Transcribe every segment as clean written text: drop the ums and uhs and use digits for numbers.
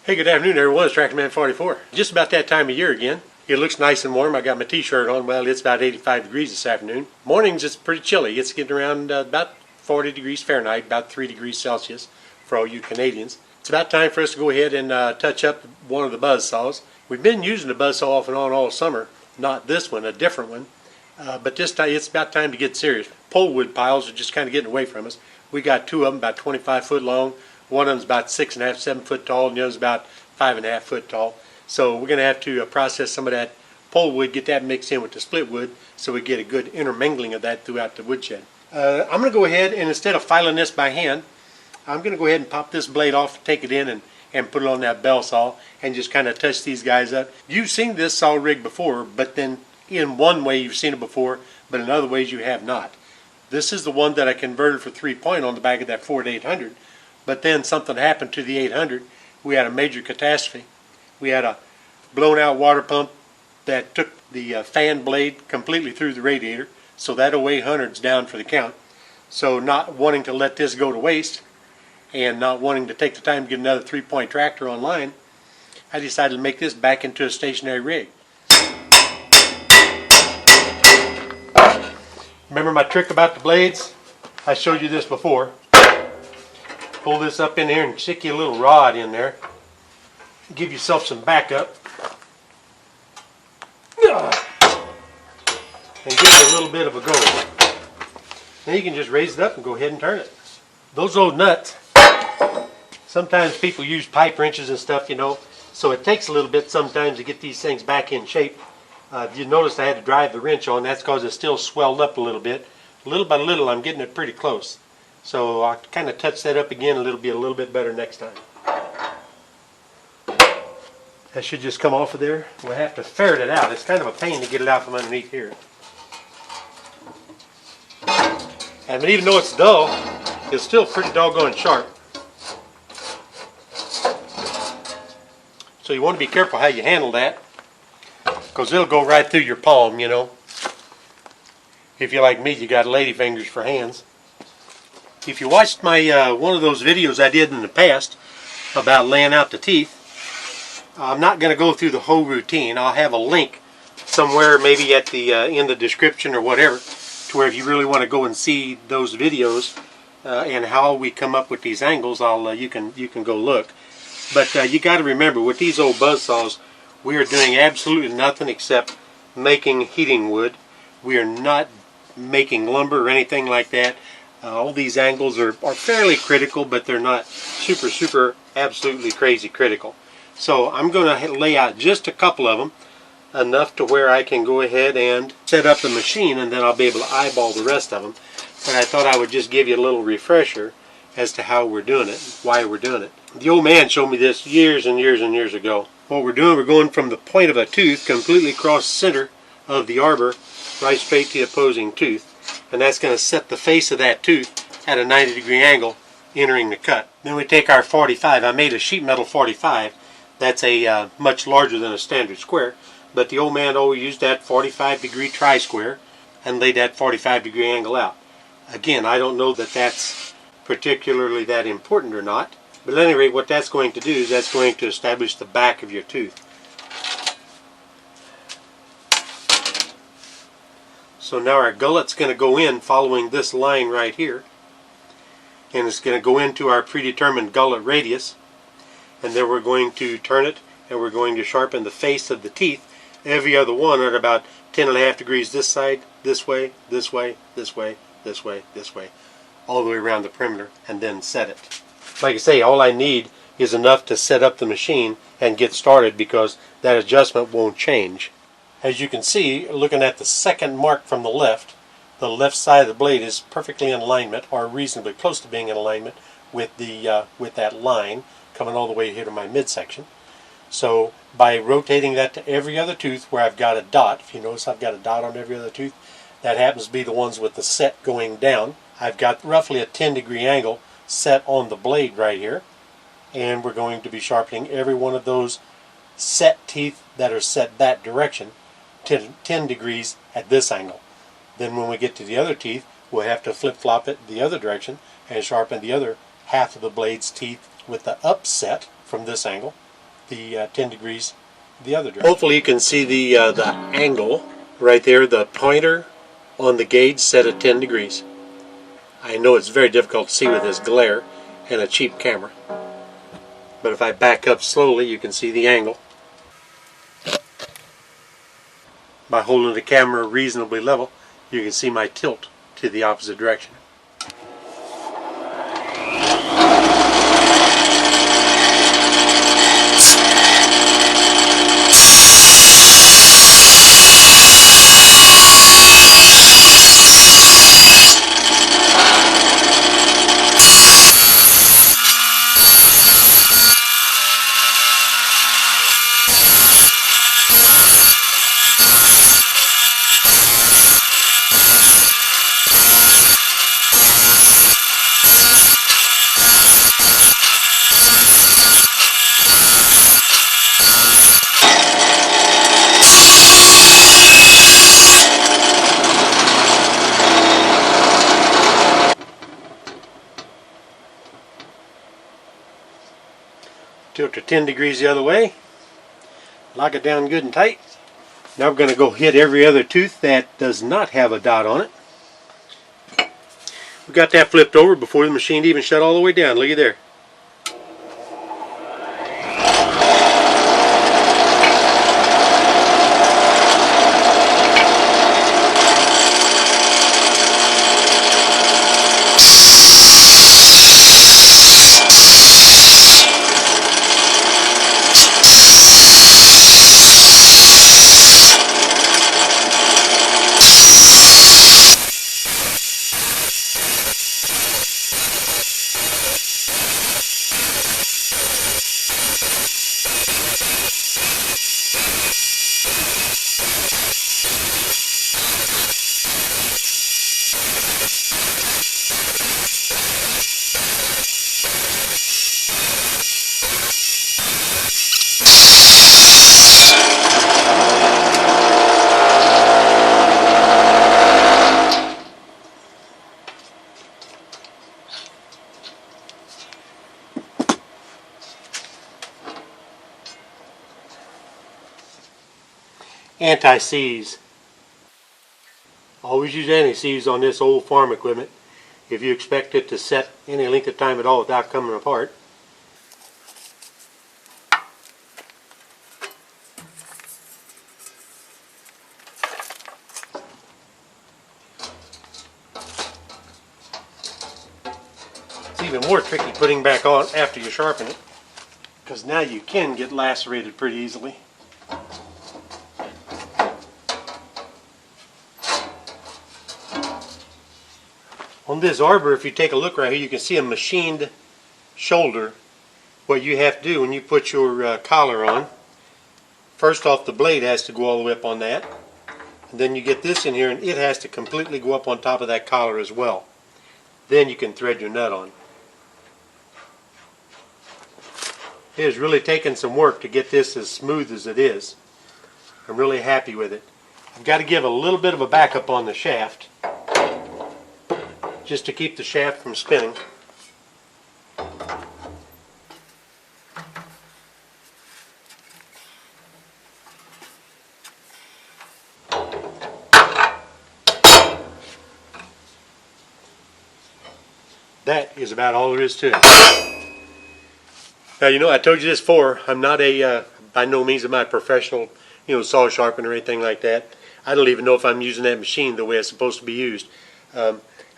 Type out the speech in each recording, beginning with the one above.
Hey, good afternoon everyone, it's Tractorman 44. Just about that time of year again. It looks nice and warm. I got my t-shirt on. Well, it's about 85 degrees this afternoon. Mornings it's pretty chilly. It's getting around about 40 degrees Fahrenheit, about 3 degrees Celsius for all you Canadians. It's about time for us to go ahead and touch up one of the buzz saws. We've been using the buzz saw off and on all summer. Not this one, a different one. But this time it's about time to get serious. Pole piles are just kind of getting away from us. We got two of them about 25 foot long. One of them's about 6.5, 7 foot tall, and the other's about 5.5 foot tall. So we're going to have to process some of that pole wood, get that mixed in with the split wood, so we get a good intermingling of that throughout the woodshed. I'm going to go ahead and instead of filing this by hand, I'm going to go ahead and pop this blade off, take it in, and put it on that Belsaw, and just kind of touch these guys up. You've seen this saw rig before, but then in one way you've seen it before, but in other ways you have not. This is the one that I converted for 3-point on the back of that Ford 800. But then something happened to the 800. We had a major catastrophe. We had a blown out water pump that took the fan blade completely through the radiator. So that 0800's down for the count. So not wanting to let this go to waste and not wanting to take the time to get another 3-point tractor online, I decided to make this back into a stationary rig. Remember my trick about the blades? I showed you this before. Pull this up in here and stick you a little rod in there. Give yourself some backup. And give it a little bit of a go. Then you can just raise it up and go ahead and turn it. Those old nuts, sometimes people use pipe wrenches and stuff, you know, so it takes a little bit sometimes to get these things back in shape. You notice I had to drive the wrench on. That's because it's still swelled up a little bit. Little by little I'm getting it pretty close. So I'll kind of touch that up again, and it'll be a little bit better next time. That should just come off of there. We'll have to ferret it out. It's kind of a pain to get it out from underneath here. And even though it's dull, it's still pretty doggone sharp. So you want to be careful how you handle that, because it'll go right through your palm, you know. If you're like me, you got lady fingers for hands. If you watched my one of those videos I did in the past about laying out the teeth, I'm not going to go through the whole routine. I'll have a link somewhere, maybe at the in the description or whatever, to where if you really want to go and see those videos and how we come up with these angles, you can go look. But you got to remember, with these old buzz saws, we are doing absolutely nothing except making heating wood. We are not making lumber or anything like that. All these angles are fairly critical, but they're not super absolutely crazy critical. So I'm going to lay out just a couple of them, enough to where I can go ahead and set up the machine, and then I'll be able to eyeball the rest of them. But I thought I would just give you a little refresher as to how we're doing it, why we're doing it. The old man showed me this years and years ago. What we're doing, we're going from the point of a tooth completely across the center of the arbor, right straight to the opposing tooth. And that's going to set the face of that tooth at a 90-degree angle entering the cut. Then we take our 45. I made a sheet metal 45. That's a much larger than a standard square, but the old man always used that 45-degree tri-square and laid that 45-degree angle out. Again, I don't know that that's particularly that important or not, but at any rate, what that's going to do is that's going to establish the back of your tooth. So now our gullet's going to go in following this line right here, and it's going to go into our predetermined gullet radius, and then we're going to turn it and we're going to sharpen the face of the teeth, every other one at about 10.5 degrees this side, this way, this way, this way, this way, this way, all the way around the perimeter, and then set it. Like I say, all I need is enough to set up the machine and get started, because that adjustment won't change. As you can see, looking at the second mark from the left side of the blade is perfectly in alignment, or reasonably close to being in alignment with that line coming all the way here to my midsection. So by rotating that to every other tooth where I've got a dot, if you notice I've got a dot on every other tooth, that happens to be the ones with the set going down. I've got roughly a 10-degree angle set on the blade right here, and we're going to be sharpening every one of those set teeth that are set that direction 10 degrees at this angle. Then when we get to the other teeth, we'll have to flip-flop it the other direction and sharpen the other half of the blade's teeth with the upset from this angle, the 10 degrees the other direction. Hopefully you can see the angle right there, the pointer on the gauge set at 10 degrees. I know it's very difficult to see with this glare and a cheap camera, but if I back up slowly you can see the angle. By holding the camera reasonably level, you can see my tilt to the opposite direction. Tilt to 10 degrees the other way, lock it down good and tight. Now we're going to go hit every other tooth that does not have a dot on it. We got that flipped over before the machine even shut all the way down. Look at there. Anti-seize. Always use anti-seize on this old farm equipment if you expect it to set any length of time at all without coming apart. It's even more tricky putting back on after you sharpen it, because now you can get lacerated pretty easily. On this arbor, if you take a look right here, you can see a machined shoulder. What you have to do when you put your collar on, first off the blade has to go all the way up on that. And then you get this in here and it has to completely go up on top of that collar as well. Then you can thread your nut on. It has really taken some work to get this as smooth as it is. I'm really happy with it. I've got to give a little bit of a backup on the shaft, just to keep the shaft from spinning. That is about all there is to it. Now, you know, I told you this before, I'm not a, by no means am I a professional, saw sharpener or anything like that. I don't even know if I'm using that machine the way it's supposed to be used.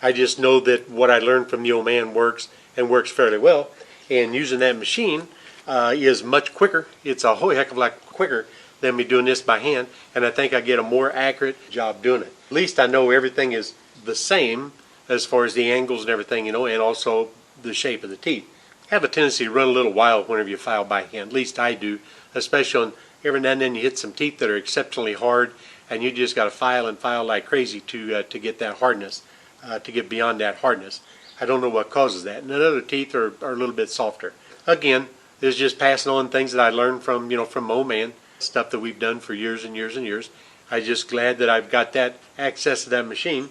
I just know that what I learned from the old man works, and works fairly well. And using that machine is much quicker. It's a whole heck of a lot quicker than me doing this by hand. And I think I get a more accurate job doing it. At least I know everything is the same as far as the angles and everything, and also the shape of the teeth. Have a tendency to run a little wild whenever you file by hand. At least I do. Especially on every now and then you hit some teeth that are exceptionally hard, and you just got to file and file like crazy to get that hardness. To get beyond that hardness. I don't know what causes that. And the other teeth are a little bit softer. Again, this is just passing on things that I learned from, from my old man, stuff that we've done for years and years and years. I'm just glad that I've got that access to that machine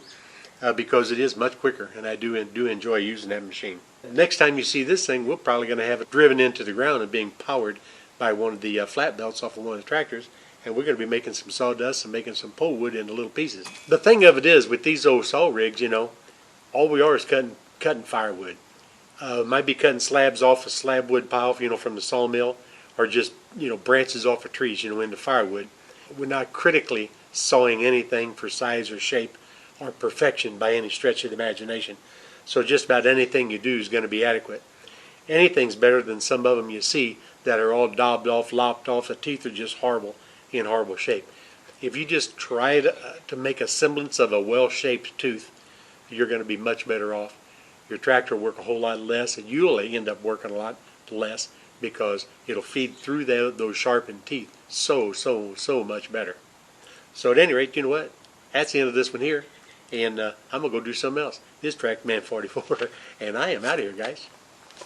because it is much quicker, and I do enjoy using that machine. Next time you see this thing, we're probably going to have it driven into the ground and being powered buy one of the flat belts off of one of the tractors, and we're going to be making some sawdust and making some pole wood into little pieces. The thing of it is, with these old saw rigs, all we are is cutting firewood. Might be cutting slabs off a slab wood pile, from the sawmill, or just, branches off of trees, into firewood. We're not critically sawing anything for size or shape or perfection by any stretch of the imagination. So just about anything you do is going to be adequate. Anything's better than some of them you see that are all daubed off, lopped off. The teeth are just horrible, in horrible shape. If you just try to make a semblance of a well-shaped tooth, you're going to be much better off. Your tractor will work a whole lot less, and you'll end up working a lot less because it'll feed through those sharpened teeth so much better. So at any rate, you know what? That's the end of this one here, and I'm going to go do something else. This is Trackman 44, and I am out of here, guys.